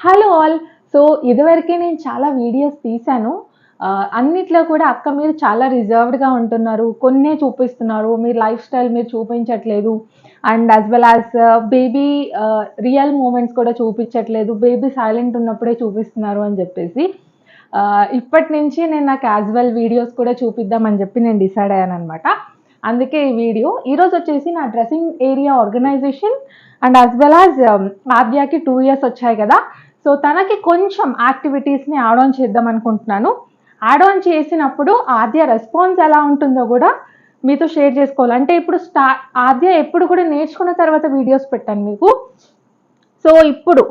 Hello all. So ఇదివరకే నేను చాలా వీడియోస్ తీశాను. అన్నిట్లో కూడా అక్క మీరు చాలా రిజర్వ్డ్‌గా ఉంటున్నారు. కొన్నే చూపిస్తున్నారు. మీ లైఫ్ స్టైల్ మీరు చూపించట్లేదు. And as well as baby real moments కూడా చూపించట్లేదు. బేబీ సైలెంట్ ఉన్నప్పుడే చూపిస్తున్నారు అని చెప్పేసి. ఇప్పటి నుంచి నేను నా క్యాజువల్ వీడియోస్ కూడా చూపిద్దామని చెప్పి నేను డిసైడ్ అయ్యాననమాట. అందుకే ఈ వీడియో. ఈరోజు వచ్చేసి నా dressing area organization and as well as ఆద్యాకి 2 ఇయర్స్ వచ్చాయి కదా. సో తనకి కొంచెం యాక్టివిటీస్ని యాడ్ ఆన్ చేద్దాం అనుకుంటున్నాను. యాడ్ ఆన్ చేసినప్పుడు ఆద్య రెస్పాన్స్ ఎలా ఉంటుందో కూడా మీతో షేర్ చేసుకోవాలి. అంటే ఇప్పుడు ఆద్య ఎప్పుడు కూడా నేర్చుకున్న తర్వాత వీడియోస్ పెట్టాను మీకు. సో ఇప్పుడు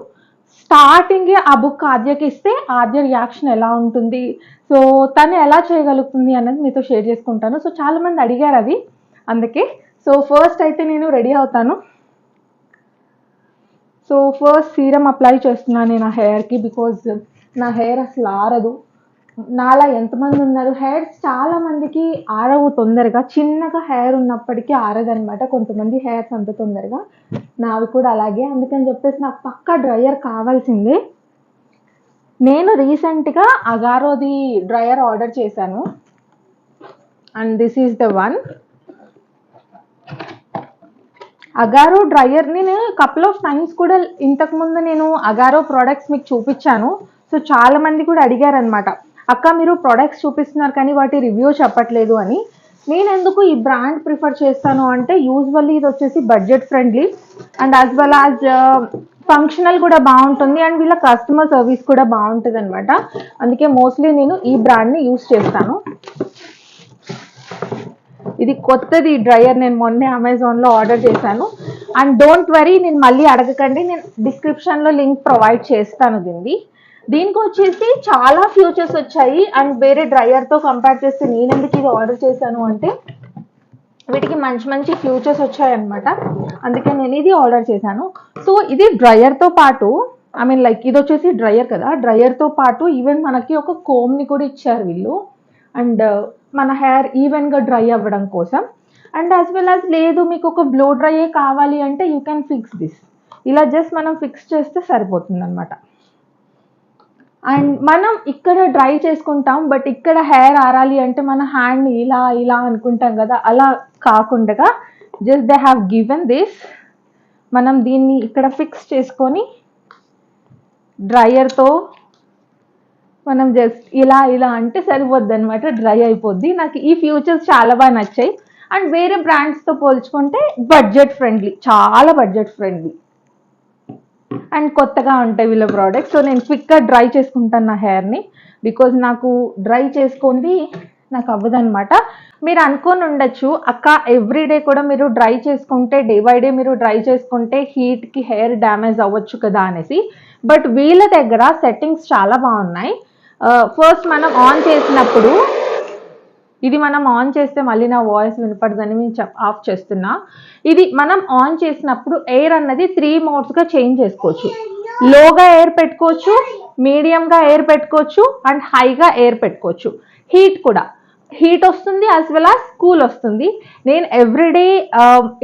స్టార్టింగ్ ఆ బుక్ ఆద్యకి ఇస్తే ఆద్య రియాక్షన్ ఎలా ఉంటుంది, సో తను ఎలా చేయగలుగుతుంది అన్నది మీతో షేర్ చేసుకుంటాను. సో చాలామంది అడిగారు అది, అందుకే. సో ఫస్ట్ అయితే నేను రెడీ అవుతాను. సో ఫస్ట్ సీరం అప్లై చేస్తున్నాను నేను నా హెయిర్కి, బికాజ్ నా హెయిర్ అసలు ఆరదు. నాలా ఎంతమంది ఉన్నారు, హెయిర్స్ చాలా మందికి ఆరవు తొందరగా. చిన్నగా హెయిర్ ఉన్నప్పటికీ ఆరదనమాట కొంతమంది హెయిర్స్ అంత తొందరగా. నావి కూడా అలాగే. అందుకని చెప్పేసి నాకు పక్కా డ్రయర్ కావాల్సిందే. నేను రీసెంట్గా అగారోది డ్రయర్ ఆర్డర్ చేశాను and this is the one. Agaro dryer నేను కపుల్ ఆఫ్ టైమ్స్ కూడా ఇంతకుముందు నేను అగారో ప్రోడక్ట్స్ మీకు చూపించాను. సో చాలా మంది కూడా అడిగారనమాట, అక్క మీరు ప్రోడక్ట్స్ చూపిస్తున్నారు కానీ వాటి రివ్యూ చెప్పట్లేదు అని. నేను ఎందుకు ఈ బ్రాండ్ ప్రిఫర్ చేస్తాను అంటే, యూజువల్లీ ఇది వచ్చేసి budget friendly and as well as functional కూడా బాగుంటుంది అండ్ వీళ్ళ కస్టమర్ సర్వీస్ కూడా బాగుంటుంది అనమాట. అందుకే మోస్ట్లీ నేను ఈ బ్రాండ్ని యూజ్ చేస్తాను. ఇది కొత్తది డ్రయర్, నేను మొన్నే అమెజాన్లో ఆర్డర్ చేశాను. అండ్ డోంట్ వరీ, నేను మళ్ళీ అడగకండి, నేను డిస్క్రిప్షన్లో లింక్ ప్రొవైడ్ చేస్తాను దీనికి వచ్చేసి చాలా ఫ్యూచర్స్ వచ్చాయి. అండ్ వేరే డ్రయర్తో కంపేర్ చేస్తే నేను ఎందుకు ఇది ఆర్డర్ చేశాను అంటే, వీటికి మంచి మంచి ఫ్యూచర్స్ వచ్చాయన్నమాట. అందుకే నేను ఇది ఆర్డర్ చేశాను. సో ఇది డ్రయర్తో పాటు, ఐ మీన్ లైక్ ఇది వచ్చేసి డ్రయర్ కదా, డ్రయర్తో పాటు ఈవెన్ మనకి ఒక కోమ్ని కూడా ఇచ్చారు వీళ్ళు. అండ్ మన హెయిర్ ఈవెన్గా డ్రై అవ్వడం కోసం. అండ్ యాజ్ వెల్ యాజ్ లేదు మీకు ఒక బ్లో డ్రైయే కావాలి అంటే యూ కెన్ ఫిక్స్ దిస్. ఇలా జస్ట్ మనం ఫిక్స్ చేస్తే సరిపోతుంది అనమాట. అండ్ మనం ఇక్కడ డ్రై చేసుకుంటాం, బట్ ఇక్కడ హెయిర్ ఆరాలి అంటే మన హ్యాండ్ ఇలా ఇలా అనుకుంటాం కదా, అలా కాకుండా just they have given this. మనం దీన్ని ఇక్కడ ఫిక్స్ చేసుకొని డ్రయర్తో మనం జస్ట్ ఇలా ఇలా అంటే సరిపోద్ది అనమాట, డ్రై అయిపోద్ది. నాకు ఈ ఫ్యూచర్స్ చాలా బాగా నచ్చాయి. అండ్ వేరే బ్రాండ్స్తో పోల్చుకుంటే బడ్జెట్ ఫ్రెండ్లీ, చాలా బడ్జెట్ ఫ్రెండ్లీ అండ్ కొత్తగా ఉంటాయి వీళ్ళ ప్రోడక్ట్స్. సో నేను క్విక్గా డ్రై చేసుకుంటాను నా హెయిర్ని, బికాజ్ నాకు డ్రై చేసుకుంది నాకు అవ్వదనమాట. మీరు అనుకొని ఉండొచ్చు, అక్క ఎవ్రీడే కూడా మీరు డ్రై చేసుకుంటే, డే బై డే మీరు డ్రై చేసుకుంటే హీట్కి హెయిర్ డ్యామేజ్ అవ్వచ్చు కదా అనేసి. బట్ వీళ్ళ దగ్గర సెట్టింగ్స్ చాలా బాగున్నాయి. ఫస్ట్ మనం ఆన్ చేసినప్పుడు, ఇది మనం ఆన్ చేస్తే మళ్ళీ నా వాయిస్ వినపడదని నేను ఆఫ్ చేస్తున్నా. ఇది మనం ఆన్ చేసినప్పుడు ఎయిర్ అన్నది 3 మోడ్స్గా చేంజ్ చేసుకోవచ్చు. లోగా ఎయిర్ పెట్టుకోవచ్చు, మీడియంగా ఎయిర్ పెట్టుకోవచ్చు అండ్ హైగా ఎయిర్ పెట్టుకోవచ్చు. హీట్ కూడా, హీట్ వస్తుంది యాజ్ వెల్ యాజ్ కూల్ వస్తుంది. నేను ఎవ్రీడే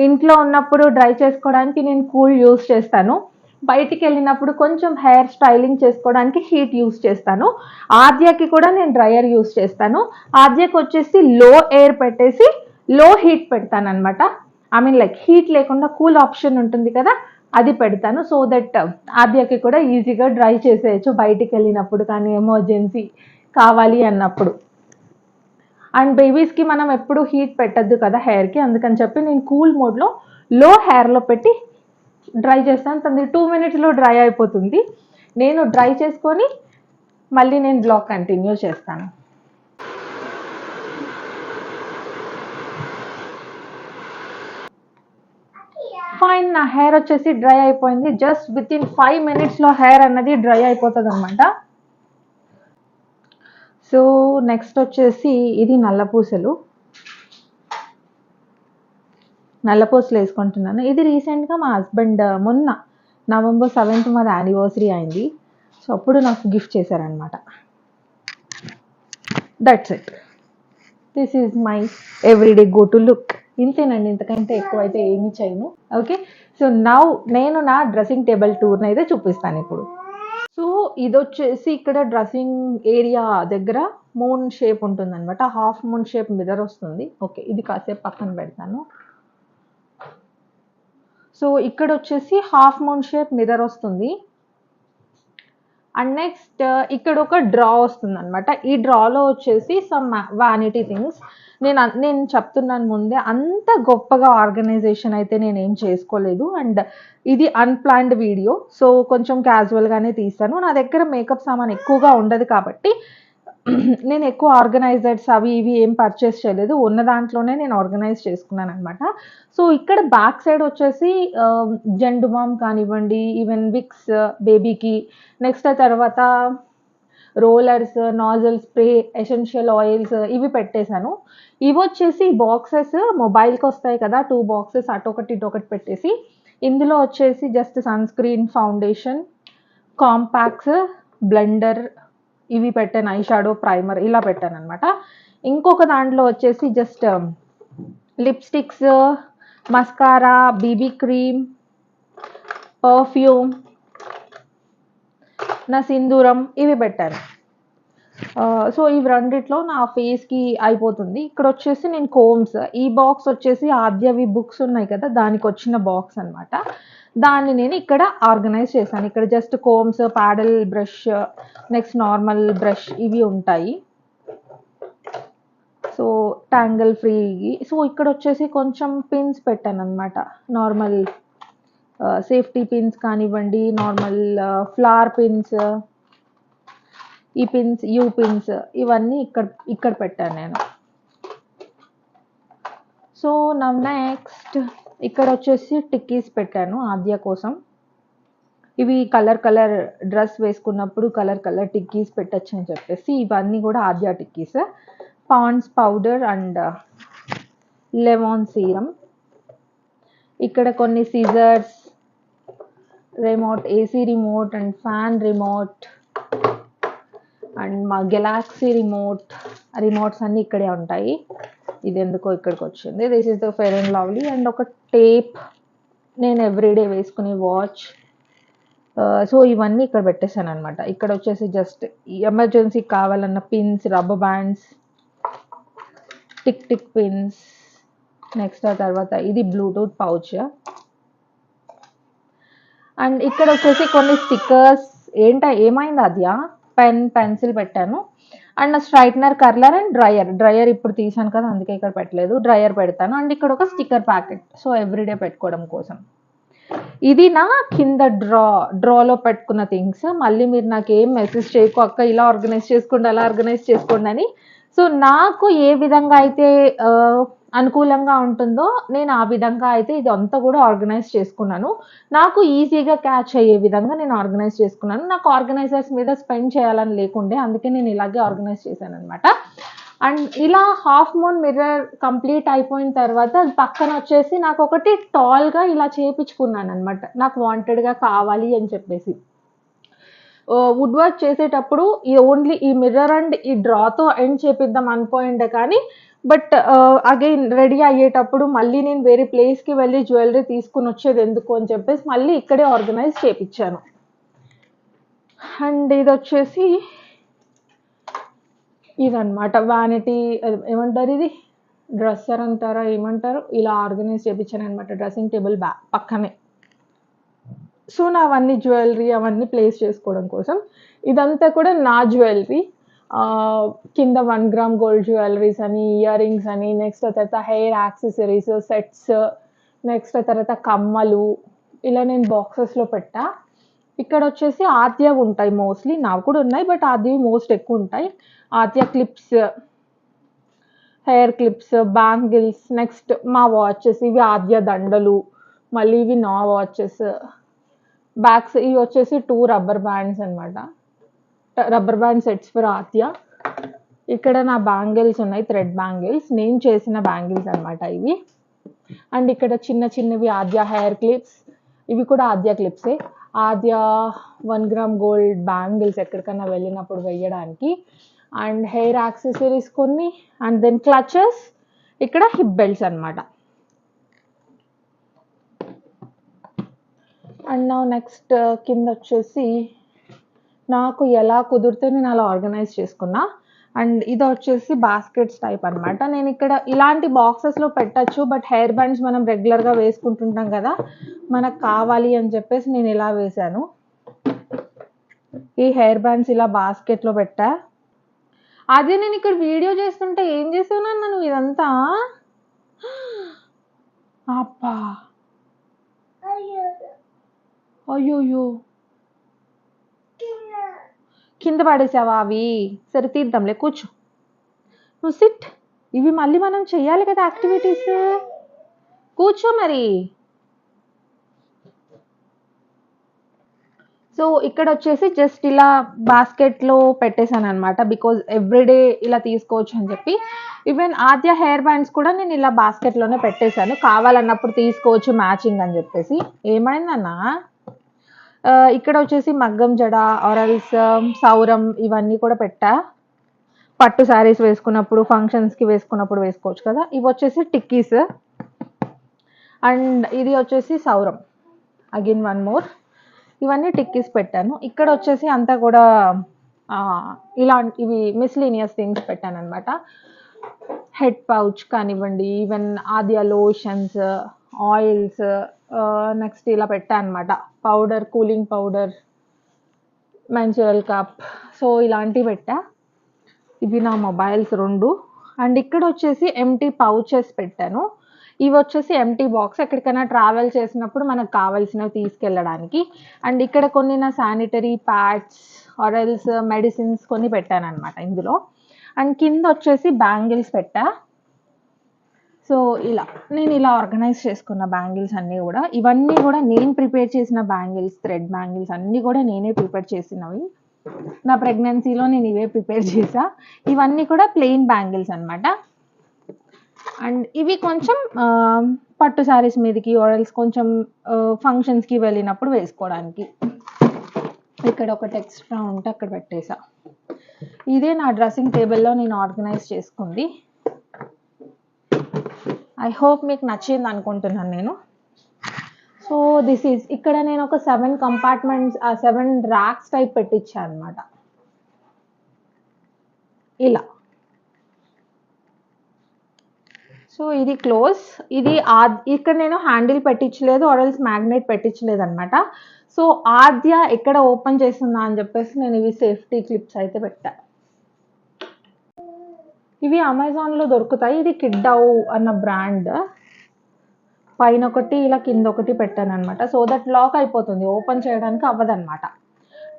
ఇంట్లో ఉన్నప్పుడు డ్రై చేసుకోవడానికి నేను కూల్ యూస్ చేస్తాను. బయటికి వెళ్ళినప్పుడు కొంచెం హెయిర్ స్టైలింగ్ చేసుకోవడానికి హీట్ యూస్ చేస్తాను. ఆద్యకి కూడా నేను డ్రయర్ యూస్ చేస్తాను. ఆద్యకి వచ్చేసి లో ఎయిర్ పెట్టేసి లో హీట్ పెడతాను అనమాట. ఐ మీన్ లైక్ హీట్ లేకుండా కూల్ ఆప్షన్ ఉంటుంది కదా, అది పెడతాను. సో దట్ ఆద్యకి కూడా ఈజీగా డ్రై చేసేయచ్చు బయటికి వెళ్ళినప్పుడు కానీ, ఎమర్జెన్సీ కావాలి అన్నప్పుడు. అండ్ బేబీస్కి మనం ఎప్పుడు హీట్ పెట్టద్దు కదా హెయిర్కి, అందుకని చెప్పి నేను కూల్ మోడ్లో లో హెయిర్లో పెట్టి డ్రై చేస్తాను. తనది 2 మినిట్స్లో డ్రై అయిపోతుంది. నేను డ్రై చేసుకొని మళ్ళీ నేను బ్లాగ్ కంటిన్యూ చేస్తాను. ఫైన్, నా హెయిర్ వచ్చేసి డ్రై అయిపోయింది. జస్ట్ విత్ ఇన్ 5 మినిట్స్లో హెయిర్ అన్నది డ్రై అయిపోతుంది అనమాట. సో నెక్స్ట్ వచ్చేసి ఇది నల్లపూసలు వేసుకుంటున్నాను. ఇది రీసెంట్గా మా హస్బెండ్ మొన్న November 7th మాది యానివర్సరీ అయింది. సో అప్పుడు నాకు గిఫ్ట్ చేశారనమాట. That's it. This is my everyday go to look. ఇంతేనండి, ఇంతకంటే ఎక్కువైతే ఏమీ చేయను. ఓకే, సో నౌ నేను నా డ్రెస్సింగ్ టేబుల్ టూర్ని అయితే చూపిస్తాను ఇప్పుడు. సో ఇదొచ్చేసి ఇక్కడ డ్రెస్సింగ్ ఏరియా దగ్గర మూన్ షేప్ ఉంటుందనమాట. హాఫ్ మూన్ షేప్ మిర్రర్ వస్తుంది. ఓకే. ఇది కాసేపు పక్కన పెడతాను. సో ఇక్కడొచ్చేసి హాఫ్ మూన్ షేప్ మిర్రర్ వస్తుంది. అండ్ నెక్స్ట్ ఇక్కడ ఒక డ్రా వస్తుందనమాట. ఈ డ్రాలో వచ్చేసి సమ్ వానిటీ థింగ్స్. నేను చెప్తున్నాను ముందే, అంత గొప్పగా ఆర్గనైజేషన్ అయితే నేనేం చేసుకోలేదు. అండ్ ఇది అన్‌ప్లాన్డ్ వీడియో. సో కొంచెం క్యాజువల్‌గానే తీశాను. నా దగ్గర మేకప్ సామాన్ ఎక్కువగా ఉండదు కాబట్టి నేను ఎక్కువ ఆర్గనైజర్స్ అవి ఇవి ఏం పర్చేస్ చేయలేదు. ఉన్న దాంట్లోనే నేను ఆర్గనైజ్ చేసుకున్నాననమాట. సో ఇక్కడ బ్యాక్ సైడ్ వచ్చేసి జెండు బామ్ కానివ్వండి, ఈవెన్ విక్స్ బేబీకి, నెక్స్ట్ ఆ తర్వాత rollers, nozzle spray, essential oils ఇవి పెట్టేశాను. ఇవొచ్చేసి బాక్సెస్ మొబైల్‌కి వస్తాయి కదా! 2 బాక్సెస్ అటొకటి, ఇటొకటి పెట్టేసి, ఇందులో వచ్చేసి just sunscreen, foundation, compacts, blender ఇవి పెట్టాను. ఐ షాడో, ప్రైమర్ ఇలా పెట్టాననమాట. ఇంకొక దాంట్లో వచ్చేసి జస్ట్ lipsticks, mascara, BB cream, perfume, నా సింధూరం ఇవి పెట్టాను. సో ఇవి రెండిట్లో నా ఫేస్‌కి అయిపోతుంది. ఇక్కడొచ్చేసి నేను కోమ్స్, ఈ బాక్స్ వచ్చేసి ఆద్యవి బుక్స్ ఉన్నాయి కదా! దానికొచ్చిన బాక్స్ అనమాట. దాన్ని నేను ఇక్కడ ఆర్గనైజ్ చేశాను. ఇక్కడ just combs, paddle brush, next normal brush ఇవి ఉంటాయి. సో ట్యాంగిల్ ఫ్రీ‌గి. సో ఇక్కడొచ్చేసి కొంచెం పిన్స్ పెట్టాననమాట. నార్మల్ సేఫ్టీ పిన్స్ కానివ్వండి, నార్మల్ ఫ్లవర్ పిన్స్, ఈ పిన్స్, యూ పిన్స్ ఇవన్నీ ఇక్కడ పెట్టాను నేను. సో నౌ నెక్స్ట్ ఇక్కడొచ్చేసి టిక్కీస్ పెట్టాను ఆద్య కోసం. ఇవి కలర్ డ్రెస్ వేసుకున్నప్పుడు కలర్ టిక్కీస్ పెట్టొచ్చని చెప్పేసి ఇవన్నీ కూడా ఆద్య టిక్కీస్. Pond's powder and lemon serum. ఇక్కడ కొన్ని scissors, remote, AC remote and fan remote and మా గెలాక్సీ రిమోట్స్ అన్నీ ఇక్కడే ఉంటాయి. ఇది ఎందుకో ఇక్కడికి వచ్చింది. This is the fair and lovely. And ఒక టేప్, నేను ఎవ్రీడే వేసుకునే వాచ్. సో ఇవన్నీ ఇక్కడ పెట్టేశాను అనమాట. ఇక్కడ వచ్చేసి జస్ట్ ఎమర్జెన్సీకి కావాలన్న pins, rubber bands, tick pins, next ఆ తర్వాత ఇది బ్లూటూత్ పౌచ్. అండ్ ఇక్కడ వచ్చేసి కొన్ని స్టిక్కర్స్. ఏమైంది ఆద్య? పెన్సిల్ పెట్టాను. అండ్ నా స్ట్రైట్నర్, కర్లర్ అండ్ డ్రయర్ ఇప్పుడు తీసాను కదా, అందుకే ఇక్కడ పెట్టలేదు. డ్రయర్ పెడతాను. అండ్ ఇక్కడ ఒక స్టిక్కర్ ప్యాకెట్, సో ఎవ్రీడే పెట్టుకోవడం కోసం. ఇది నా కింద డ్రాలో పెట్టుకున్న థింగ్స్. మళ్ళీ మీరు నాకు ఏం మెసేజ్ చేయకు అక్క, ఇలా ఆర్గనైజ్ చేసుకోండి, అలా ఆర్గనైజ్ చేసుకోండి అని. సో నాకు ఏ విధంగా అయితే అనుకూలంగా ఉంటుందో నేను ఆ విధంగా అయితే ఇదంతా కూడా ఆర్గనైజ్ చేసుకున్నాను. నాకు ఈజీగా క్యాచ్ అయ్యే విధంగా నేను ఆర్గనైజ్ చేసుకున్నాను. నాకు ఆర్గనైజర్స్ మీద స్పెండ్ చేయాలని లేకుండే, అందుకే నేను ఇలాగే ఆర్గనైజ్ చేశాను అనమాట. అండ్ ఇలా హాఫ్ మూన్ మిర్రర్ కంప్లీట్ అయిపోయిన తర్వాత పక్కన వచ్చేసి నాకు ఒకటి టాల్గా ఇలా చేయించుకున్నాను అనమాట. నాకు వాంటెడ్గా కావాలి అని చెప్పేసి. వుడ్ వర్క్ చేసేటప్పుడు ఓన్లీ ఈ మిర్రర్ అండ్ ఈ డ్రాతో ఎండ్ చేపిద్దాం అనుకోండి, కానీ బట్ అగైన్ రెడీ అయ్యేటప్పుడు మళ్ళీ నేను వేరే ప్లేస్కి వెళ్ళి జ్యువెలరీ తీసుకుని వచ్చేది ఎందుకు అని చెప్పేసి మళ్ళీ ఇక్కడే ఆర్గనైజ్ చేయించాను. అండ్ ఇది వచ్చేసి ఇదన్నమాట వ్యానిటీ, ఏమంటారు ఇది, డ్రెస్సర్ అంటారా ఏమంటారు, ఇలా ఆర్గనైజ్ చేయించాను అనమాట డ్రెస్సింగ్ టేబుల్ పక్కనే. సో నావన్నీ జ్యువెలరీ అవన్నీ ప్లేస్ చేసుకోవడం కోసం. ఇదంతా కూడా నా జ్యువెలరీ. కింద 1 గ్రామ్ గోల్డ్ జ్యువెలరీస్ అని, ఇయర్ రింగ్స్ అని, నెక్స్ట్ తర్వాత హెయిర్ యాక్సెసరీస్ సెట్స్, నెక్స్ట్ తర్వాత కమ్మలు, ఇలా నేను బాక్సెస్లో పెట్టా. ఇక్కడ వచ్చేసి ఆద్య ఉంటాయి మోస్ట్లీ, నాకు కూడా ఉన్నాయి బట్ ఆద్యవి మోస్ట్ ఎక్కువ ఉంటాయి. Aadya clips, hair clips, bangles, next మా వాచెస్, ఇవి ఆద్య దండలు, మళ్ళీ ఇవి నా వాచెస్. బ్యాగ్స్ ఇవి వచ్చేసి 2 రబ్బర్ బ్యాండ్స్ అనమాట, రబ్బర్ బ్యాండ్ సెట్స్ ఫర్ ఆద్య. ఇక్కడ నా బ్యాంగిల్స్ ఉన్నాయి, థ్రెడ్ బ్యాంగిల్స్, నేను చేసిన బ్యాంగిల్స్ అనమాట ఇవి. అండ్ ఇక్కడ చిన్నవి ఆద్య హెయిర్ క్లిప్స్, ఇవి కూడా ఆద్య క్లిప్సే. ఆద్య 1 గ్రామ్ గోల్డ్ బ్యాంగిల్స్ ఎక్కడికైనా వెళ్ళినప్పుడు వేయడానికి. అండ్ హెయిర్ యాక్సెసరీస్ కొన్ని, అండ్ దెన్ క్లచెస్, ఇక్కడ హిప్ బెల్ట్స్ అనమాట. అండ్ నా నెక్స్ట్ కింద వచ్చేసి నాకు ఎలా కుదిరితే నేను అలా ఆర్గనైజ్ చేసుకున్నా. అండ్ ఇది వచ్చేసి బాస్కెట్స్ టైప్ అనమాట. నేను ఇక్కడ ఇలాంటి బాక్సెస్లో పెట్టచ్చు, బట్ హెయిర్ బ్యాండ్స్ మనం రెగ్యులర్గా వేసుకుంటుంటాం కదా, మనకు కావాలి అని చెప్పేసి నేను ఇలా వేశాను. ఈ హెయిర్ బ్యాండ్స్ ఇలా బాస్కెట్లో పెట్టా. అదే నేను ఇక్కడ వీడియో చేస్తుంటే ఏం చేసావు నువ్వు ఇదంతా? అబ్బా అయ్యోయ్యో, కింద పడేసావా అవి? సరే తీద్దాంలే, కూర్చో, నువ్వు సిట్. ఇవి మళ్ళీ మనం చెయ్యాలి కదా యాక్టివిటీస్, కూర్చో మరి. సో ఇక్కడ వచ్చేసి జస్ట్ ఇలా బాస్కెట్లో పెట్టేశాను అనమాట, బికాజ్ ఎవ్రీడే ఇలా తీసుకోవచ్చు అని చెప్పి. ఈవెన్ ఆద్య హెయిర్ బ్యాండ్స్ కూడా నేను ఇలా బాస్కెట్లోనే పెట్టేశాను, కావాలన్నప్పుడు తీసుకోవచ్చు మ్యాచింగ్ అని చెప్పేసి. ఏమైందన్నా, ఇక్కడ వచ్చేసి మగ్గం జడ ఆరల్స్ సౌరం ఇవన్నీ కూడా పెట్టా. పట్టు శారీస్ వేసుకున్నప్పుడు, ఫంక్షన్స్కి వేసుకున్నప్పుడు వేసుకోవచ్చు కదా. ఇవి వచ్చేసి టిక్కీస్, అండ్ ఇది వచ్చేసి సౌరం, అగైన్ వన్ మోర్. ఇవన్నీ టిక్కీస్ పెట్టాను. ఇక్కడ వచ్చేసి అంతా కూడా ఇవి మిస్లీనియస్ థింగ్స్ పెట్టాను అనమాట. హెడ్ పౌచ్ కానివ్వండి, ఈవెన్ ఆద్య లోషన్స్, ఆయిల్స్, నెక్స్ట్ ఇలా పెట్టా అనమాట. Powder, cooling powder, menstrual cup, so ఇలాంటివి పెట్టా. ఇవి నా మొబైల్స్ 2. అండ్ ఇక్కడ వచ్చేసి ఎంటీ పౌచెస్ పెట్టాను. ఇవి వచ్చేసి ఎంటీ బాక్స్, ఎక్కడికైనా ట్రావెల్ చేసినప్పుడు మనకు కావాల్సినవి తీసుకెళ్ళడానికి. అండ్ ఇక్కడ కొన్ని నా శానిటరీ ప్యాడ్స్ ఆరల్స్ మెడిసిన్స్ కొన్ని పెట్టాను అనమాట ఇందులో. అండ్ కింద వచ్చేసి బ్యాంగిల్స్ పెట్టా. సో నేను ఇలా ఆర్గనైజ్ చేసుకున్న బ్యాంగిల్స్ అన్నీ కూడా. ఇవన్నీ కూడా నేను ప్రిపేర్ చేసిన బ్యాంగిల్స్, థ్రెడ్ బ్యాంగిల్స్ అన్నీ కూడా నేనే ప్రిపేర్ చేసినవి. నా ప్రెగ్నెన్సీలో నేను ఇవే ప్రిపేర్ చేసా. ఇవన్నీ కూడా ప్లెయిన్ బ్యాంగిల్స్ అనమాట. అండ్ ఇవి కొంచెం పట్టు శారీస్ మీదకి ఆరల్స్ కొంచెం ఫంక్షన్స్కి వెళ్ళినప్పుడు వేసుకోవడానికి. ఇక్కడ ఒకటి ఎక్స్ట్రా ఉంటే అక్కడ పెట్టేసా. ఇదే నా డ్రెస్సింగ్ టేబుల్లో నేను ఆర్గనైజ్ చేసుకుంది. ఐ హోప్ మీకు నచ్చింది అనుకుంటున్నాను నేను. సో దిస్ ఈజ్, ఇక్కడ నేను ఒక 7 కంపార్ట్మెంట్స్ 7 ర్యాక్స్ టైప్ పెట్టించాను అనమాట ఇలా. సో ఇది క్లోజ్. ఇది ఇక్కడ నేను హ్యాండిల్ పెట్టించలేదు ఆరల్స్ మ్యాగ్నెట్ పెట్టించలేదు అనమాట. సో ఆద్య ఎక్కడ ఓపెన్ చేస్తుందా అని చెప్పేసి నేను ఇవి సేఫ్టీ క్లిప్స్ అయితే పెట్టా. ఇవి అమెజాన్లో దొరుకుతాయి. ఇది కిడ్డవ్ అన్న బ్రాండ్. పైన ఒకటి ఇలా కింద ఒకటి పెట్టాను అనమాట, సో దట్ లాక్ అయిపోతుంది, ఓపెన్ చేయడానికి అవ్వదన్నమాట.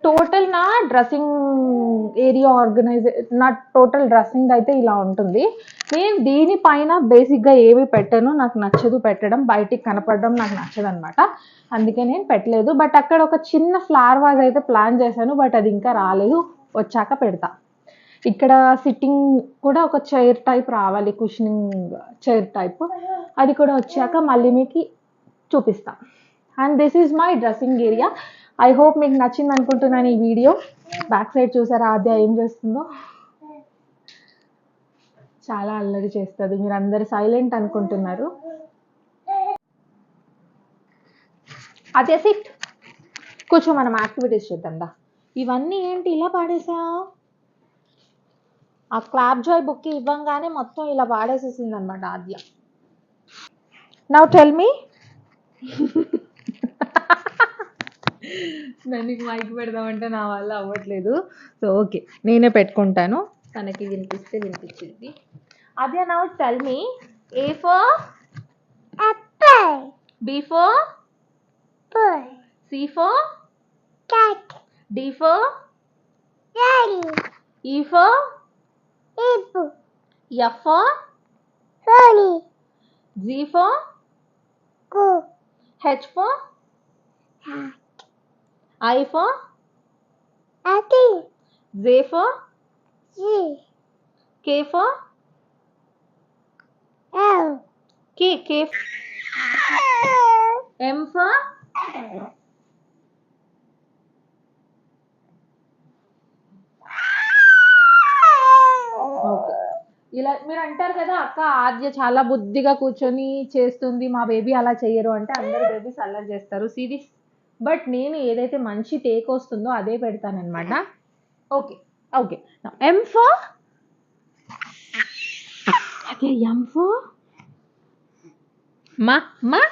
టోటల్ నా డ్రెస్సింగ్ ఏరియా నా టోటల్ డ్రెస్సింగ్ అయితే ఇలా ఉంటుంది. నేను దీనిపైన బేసిక్గా ఏమి పెట్టాను, నాకు నచ్చదు పెట్టడం, బయటికి కనపడడం నాకు నచ్చదు అనమాట, అందుకే నేను పెట్టలేదు. బట్ అక్కడ ఒక చిన్న ఫ్లవర్ వాజ్ అయితే ప్లాన్ చేశాను, బట్ అది ఇంకా రాలేదు, వచ్చాక పెడతా. ఇక్కడ సిట్టింగ్ కూడా ఒక చైర్ టైప్ రావాలి, కుషనింగ్ చైర్ టైప్, అది కూడా వచ్చాక మళ్ళీ మీకు చూపిస్తా. And this is my dressing area. I hope మీకు నచ్చింది అనుకుంటున్నాను ఈ వీడియో. బ్యాక్ సైడ్ చూసారా ఆద్య ఏం చేస్తుందో? చాలా అల్లరి చేస్తుంది. మీరు అందరు సైలెంట్ అనుకుంటున్నారు. ఆద్య సిట్, కూర్చో, మనం యాక్టివిటీస్ చేద్దాం. ఇవన్నీ ఏంటి ఇలా పాడేసా? ఆ క్లాప్ జాయ్ బుక్ ఇవ్వంగానే మొత్తం ఇలా పాడేసేసింది అనమాట ఆద్య. నౌ టెల్ మీ. దానికి మైక్ పెడదామంటే నా వల్ల అవ్వట్లేదు, సో ఓకే నేనే పెట్టుకుంటాను, తనకి వినిపిస్తే వినిపించింది. Aadya, now tell me. A for apple, B for ball, C for cat, D for daddy, E for apple, F for funny, G for go, H for hat, I for apple, Z for Z, K for L, K M for ఇలా మీరు అంటారు కదా, అక్క ఆద్య చాలా బుద్ధిగా కూర్చొని చేస్తుంది, మా బేబీ అలా చెయ్యరు అంటే. అందరు బేబీస్ అల్లరి చేస్తారు. సీ దిస్, బట్ నేను ఏదైతే మంచి టేక్ వస్తుందో అదే పెడతానన్నమాట. Okay okay. ఎం ఫర్ అదే ఎం ఫర్ మా మా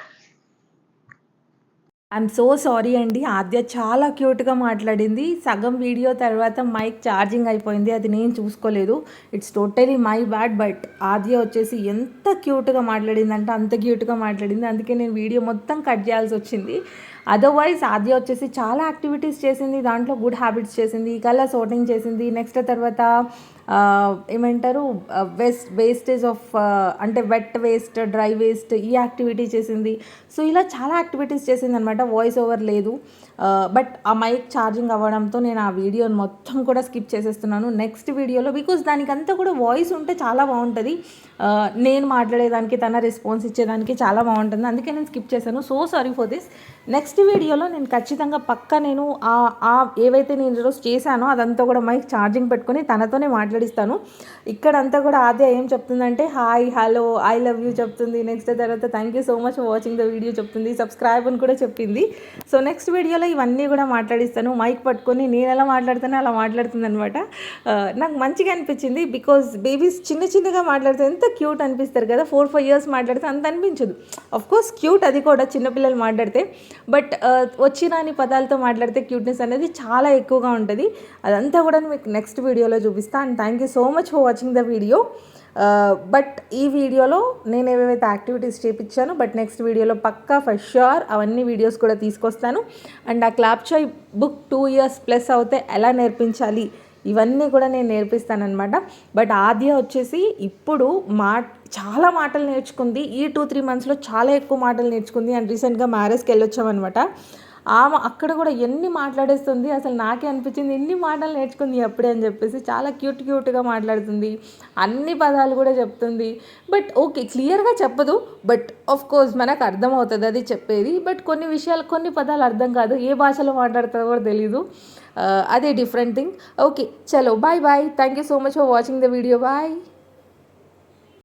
ఐఎమ్ సో సారీ అండి. ఆద్య చాలా క్యూట్గా మాట్లాడింది. సగం వీడియో తర్వాత మైక్ ఛార్జింగ్ అయిపోయింది, అది నేను చూసుకోలేదు. It's totally my bad. But Aadya వచ్చేసి ఎంత క్యూట్గా మాట్లాడిందంటే అంత క్యూట్గా మాట్లాడింది, అందుకే నేను వీడియో మొత్తం కట్ చేయాల్సి వచ్చింది. అదర్వైజ్ ఆద్య వచ్చేసి చాలా యాక్టివిటీస్ చేసింది, దాంట్లో గుడ్ హ్యాబిట్స్ చేసింది, కలర్ సార్టింగ్ చేసింది. నెక్స్ట్ తర్వాత ఏమంటారు వేస్టేజ్ ఆఫ్ అంటే వెట్ వేస్ట్, డ్రై వేస్ట్, ఈ యాక్టివిటీ చేసింది. సో ఇలా చాలా యాక్టివిటీస్ చేసింది అనమాట. వాయిస్ ఓవర్ లేదు, బట్ ఆ మైక్ ఛార్జింగ్ అవ్వడంతో నేను ఆ వీడియోని మొత్తం కూడా స్కిప్ చేసేస్తున్నాను. నెక్స్ట్ వీడియోలో బికాజ్ దానికంతా కూడా వాయిస్ ఉంటే చాలా బాగుంటుంది, నేను మాట్లాడేదానికి తన రెస్పాన్స్ ఇచ్చేదానికి చాలా బాగుంటుంది, అందుకే నేను స్కిప్ చేశాను. So sorry for this. Next వీడియోలో నేను ఖచ్చితంగా పక్కా నేను ఏవైతే నేను ఈరోజు చేశానో అదంతా కూడా మైక్ ఛార్జింగ్ పెట్టుకొని తనతోనే మాట్లాడిస్తాను. ఇక్కడంతా కూడా ఆద్య ఏం చెప్తుందంటే hi, hello, I love you చెప్తుంది. నెక్స్ట్ తర్వాత thank you so much for watching the video చెప్తుంది, సబ్స్క్రైబ్ అని కూడా చెప్పింది. సో నెక్స్ట్ వీడియోలో ఇవన్నీ కూడా మాట్లాడిస్తాను. మైక్ పట్టుకొని నేను ఎలా మాట్లాడుతానో అలా మాట్లాడుతుంది అనమాట. నాకు మంచిగా అనిపించింది, బికాజ్ బేబీస్ చిన్నగా మాట్లాడితే ఎంత క్యూట్ అనిపిస్తారు కదా. 4-5 years మాట్లాడితే అంత అనిపించదు. కోర్స్ క్యూట్ అది కూడా చిన్నపిల్లలు మాట్లాడితే, బట్ వచ్చిరాని పదాలతో మాట్లాడితే క్యూట్నెస్ అనేది చాలా ఎక్కువగా ఉంటుంది. అదంతా కూడా మీకు నెక్స్ట్ వీడియోలో చూపిస్తాను. And thank you so much for watching the video. But ఈ వీడియోలో నేను ఏవేవైతే యాక్టివిటీస్ చేయించాను, బట్ నెక్స్ట్ వీడియోలో పక్కా ఫర్ ష్యూర్ అవన్నీ వీడియోస్ కూడా తీసుకొస్తాను. అండ్ ఆ క్లాప్ చాయ్ బుక్ 2 years ప్లస్ అవుతే ఎలా నేర్పించాలి ఇవన్నీ కూడా నేను నేర్పిస్తానమాట. బట్ ఆద్య వచ్చేసి ఇప్పుడు చాలా మాటలు నేర్చుకుంది. ఈ 2-3 monthsలో చాలా ఎక్కువ మాటలు నేర్చుకుంది. అండ్ రీసెంట్గా మ్యారేజ్కి వెళ్ళొచ్చామన్నమాట. ఆమె అక్కడ కూడా ఎన్ని మాట్లాడేస్తుంది, అసలు నాకే అనిపించింది ఎన్ని మాటలు నేర్చుకుంది అప్పుడే అని చెప్పేసి. చాలా క్యూట్గా మాట్లాడుతుంది, అన్ని పదాలు కూడా చెప్తుంది. బట్ ఓకే క్లియర్గా చెప్పదు, బట్ ఆఫ్ కోర్స్ మనకు అర్థమవుతుంది అది చెప్పేది. బట్ కొన్ని విషయాలు కొన్ని పదాలు అర్థం కాదు, ఏ భాషలో మాట్లాడుతుందో కూడా తెలీదు, అదే డిఫరెంట్ థింగ్. ఓకే చలో bye bye. Thank you so much for watching the video. Bye.